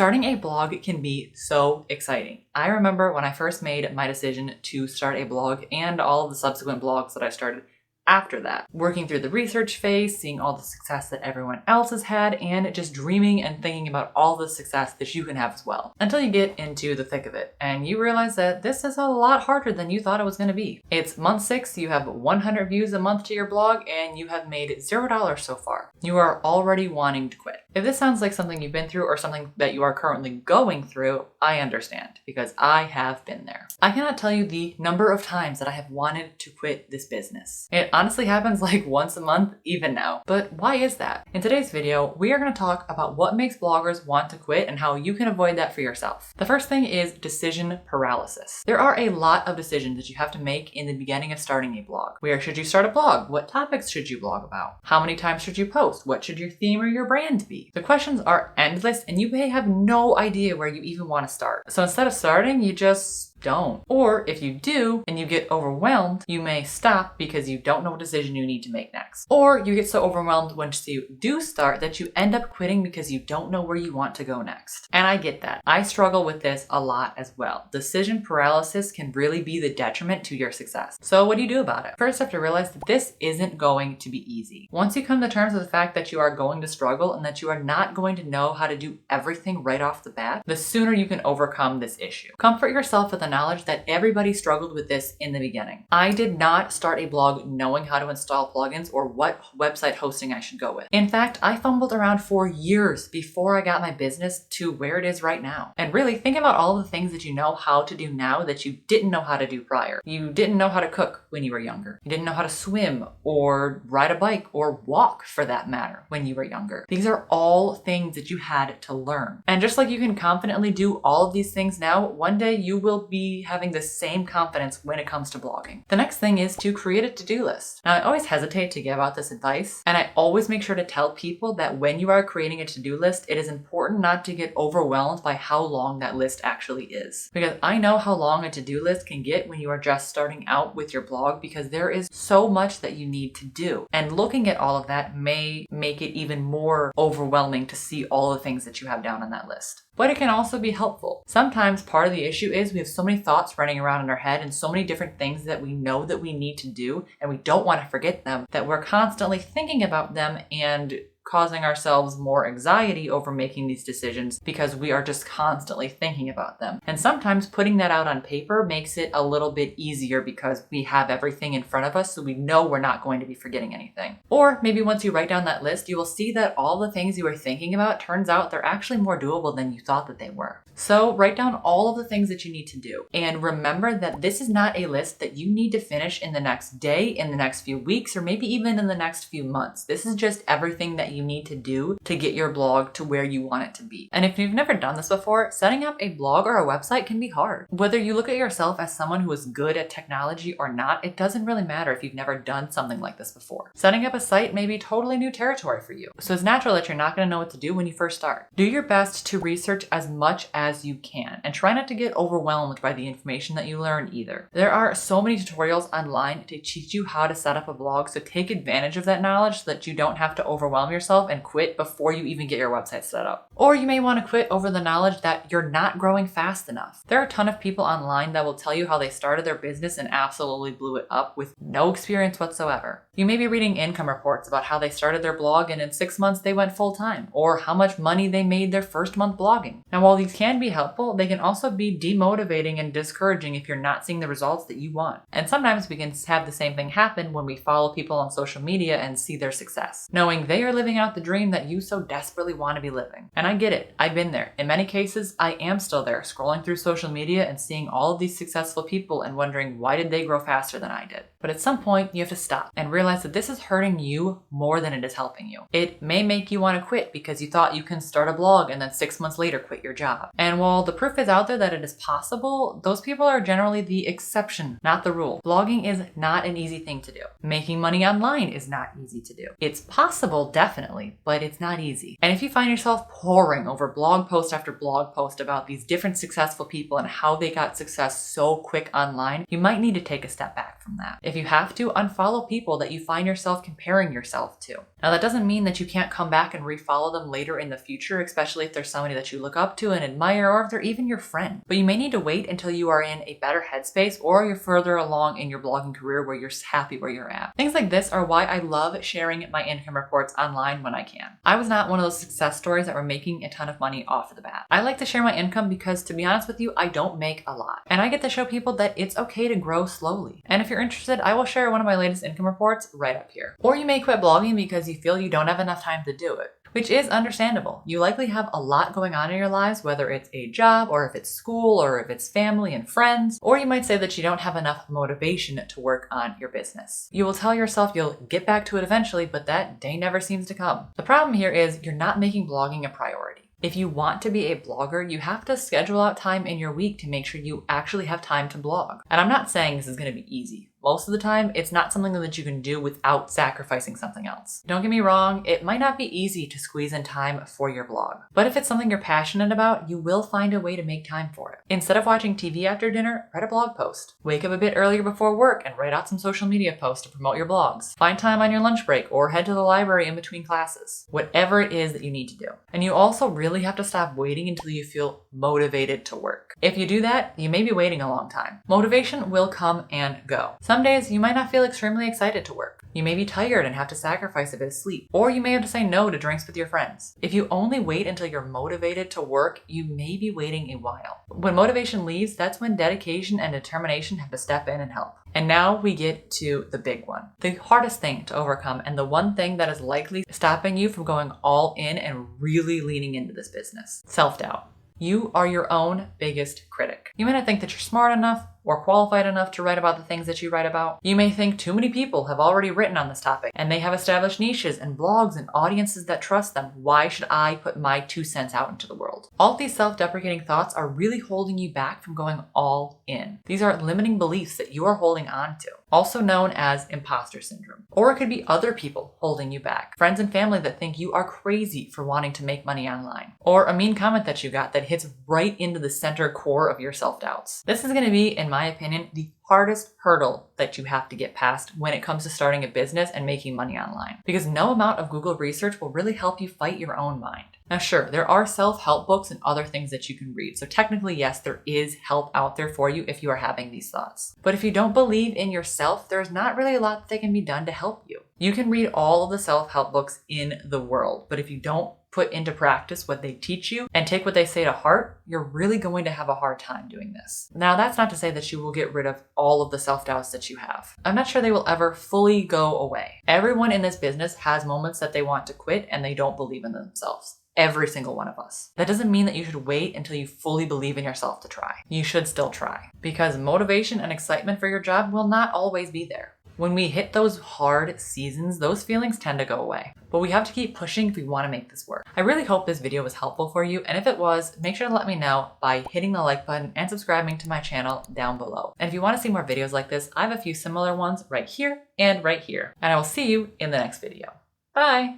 Starting a blog can be so exciting. I remember when I first made my decision to start a blog and all of the subsequent blogs that I started after that. Working through the research phase, seeing all the success that everyone else has had, and just dreaming and thinking about all the success that you can have as well. Until you get into the thick of it, and you realize that this is a lot harder than you thought it was going to be. It's month 6, you have 100 views a month to your blog, and you have made $0 so far. You are already wanting to quit. If this sounds like something you've been through or something that you are currently going through, I understand, because I have been there. I cannot tell you the number of times that I have wanted to quit this business. It honestly happens like once a month, even now. But why is that? In today's video, we are going to talk about what makes bloggers want to quit and how you can avoid that for yourself. The first thing is decision paralysis. There are a lot of decisions that you have to make in the beginning of starting a blog. Where should you start a blog? What topics should you blog about? How many times should you post? What should your theme or your brand be? The questions are endless and you may have no idea where you even want to start. So instead of starting, you just don't. Or if you do and you get overwhelmed, you may stop because you don't know what decision you need to make next. Or you get so overwhelmed once you do start that you end up quitting because you don't know where you want to go next. And I get that. I struggle with this a lot as well. Decision paralysis can really be the detriment to your success. So what do you do about it? First, you have to realize that this isn't going to be easy. Once you come to terms with the fact that you are going to struggle and that you are not going to know how to do everything right off the bat, the sooner you can overcome this issue. Comfort yourself with the knowledge that everybody struggled with this in the beginning. I did not start a blog knowing how to install plugins or what website hosting I should go with. In fact, I fumbled around for years before I got my business to where it is right now. And really, think about all the things that you know how to do now that you didn't know how to do prior. You didn't know how to cook when you were younger. You didn't know how to swim or ride a bike or walk for that matter when you were younger. These are all things that you had to learn. And just like you can confidently do all of these things now, one day you will be having the same confidence when it comes to blogging. The next thing is to create a to-do list. Now, I always hesitate to give out this advice, and I always make sure to tell people that when you are creating a to-do list, it is important not to get overwhelmed by how long that list actually is. Because I know how long a to-do list can get when you are just starting out with your blog because there is so much that you need to do. And looking at all of that may make it even more overwhelming to see all the things that you have down on that list. But it can also be helpful. Sometimes part of the issue is we have so many thoughts running around in our head and so many different things that we know that we need to do and we don't want to forget them, that we're constantly thinking about them and causing ourselves more anxiety over making these decisions because we are just constantly thinking about them. And sometimes putting that out on paper makes it a little bit easier because we have everything in front of us so we know we're not going to be forgetting anything. Or maybe once you write down that list, you will see that all the things you were thinking about turns out they're actually more doable than you thought that they were. So write down all of the things that you need to do. And remember that this is not a list that you need to finish in the next day, in the next few weeks, or maybe even in the next few months. This is just everything that you need to do to get your blog to where you want it to be. And if you've never done this before, setting up a blog or a website can be hard. Whether you look at yourself as someone who is good at technology or not, it doesn't really matter if you've never done something like this before. Setting up a site may be totally new territory for you. So it's natural that you're not going to know what to do when you first start. Do your best to research as much as you can and try not to get overwhelmed by the information that you learn either. There are so many tutorials online to teach you how to set up a blog, so take advantage of that knowledge so that you don't have to overwhelm yourself and quit before you even get your website set up. Or you may want to quit over the knowledge that you're not growing fast enough. There are a ton of people online that will tell you how they started their business and absolutely blew it up with no experience whatsoever. You may be reading income reports about how they started their blog and in 6 months they went full time, or how much money they made their first month blogging. Now, while these can be helpful, they can also be demotivating and discouraging if you're not seeing the results that you want. And sometimes we can have the same thing happen when we follow people on social media and see their success, knowing they are living out the dream that you so desperately want to be living. And I get it. I've been there. In many cases, I am still there, scrolling through social media and seeing all of these successful people and wondering why did they grow faster than I did. But at some point, you have to stop and realize that this is hurting you more than it is helping you. It may make you want to quit because you thought you can start a blog and then 6 months later quit your job. And while the proof is out there that it is possible, those people are generally the exception, not the rule. Blogging is not an easy thing to do. Making money online is not easy to do. It's possible, definitely. Definitely, but it's not easy. And if you find yourself poring over blog post after blog post about these different successful people and how they got success so quick online, you might need to take a step back from that. If you have to, unfollow people that you find yourself comparing yourself to. Now, that doesn't mean that you can't come back and refollow them later in the future, especially if there's somebody that you look up to and admire, or if they're even your friend. But you may need to wait until you are in a better headspace or you're further along in your blogging career where you're happy where you're at. Things like this are why I love sharing my income reports online when I can. I was not one of those success stories that were making a ton of money off of the bat. I like to share my income because, to be honest with you, I don't make a lot. And I get to show people that it's okay to grow slowly. And if you're interested, I will share one of my latest income reports right up here. Or you may quit blogging because you feel you don't have enough time to do it, which is understandable. You likely have a lot going on in your lives, whether it's a job or if it's school or if it's family and friends, or you might say that you don't have enough motivation to work on your business. You will tell yourself you'll get back to it eventually, but that day never seems to come. The problem here is you're not making blogging a priority. If you want to be a blogger, you have to schedule out time in your week to make sure you actually have time to blog. And I'm not saying this is going to be easy. Most of the time, it's not something that you can do without sacrificing something else. Don't get me wrong, it might not be easy to squeeze in time for your blog. But if it's something you're passionate about, you will find a way to make time for it. Instead of watching TV after dinner, write a blog post. Wake up a bit earlier before work and write out some social media posts to promote your blogs. Find time on your lunch break or head to the library in between classes. Whatever it is that you need to do. And you also really have to stop waiting until you feel motivated to work. If you do that, you may be waiting a long time. Motivation will come and go. Some days you might not feel extremely excited to work. You may be tired and have to sacrifice a bit of sleep, or you may have to say no to drinks with your friends. If you only wait until you're motivated to work, you may be waiting a while. When motivation leaves, that's when dedication and determination have to step in and help. And now we get to the big one, the hardest thing to overcome, and the one thing that is likely stopping you from going all in and really leaning into this business: self-doubt. You are your own biggest critic. You may not think that you're smart enough or qualified enough to write about the things that you write about. You may think too many people have already written on this topic and they have established niches and blogs and audiences that trust them. Why should I put my 2 cents out into the world? All of these self-deprecating thoughts are really holding you back from going all in. These are limiting beliefs that you are holding on to, also known as imposter syndrome. Or it could be other people holding you back, friends and family that think you are crazy for wanting to make money online, or a mean comment that you got that hits right into the center core of your self-doubts. This is going to be, in my opinion, the hardest hurdle that you have to get past when it comes to starting a business and making money online, because no amount of Google research will really help you fight your own mind. Now, sure, there are self-help books and other things that you can read. So technically, yes, there is help out there for you if you are having these thoughts. But if you don't believe in yourself, there's not really a lot that can be done to help you. You can read all of the self-help books in the world, but if you don't put into practice what they teach you and take what they say to heart, you're really going to have a hard time doing this. Now, that's not to say that you will get rid of all of the self-doubts that you have. I'm not sure they will ever fully go away. Everyone in this business has moments that they want to quit and they don't believe in themselves. Every single one of us. That doesn't mean that you should wait until you fully believe in yourself to try. You should still try, because motivation and excitement for your job will not always be there. When we hit those hard seasons, those feelings tend to go away. But we have to keep pushing if we want to make this work. I really hope this video was helpful for you, and if it was, make sure to let me know by hitting the like button and subscribing to my channel down below. And if you want to see more videos like this, I have a few similar ones right here and right here. And I will see you in the next video. Bye!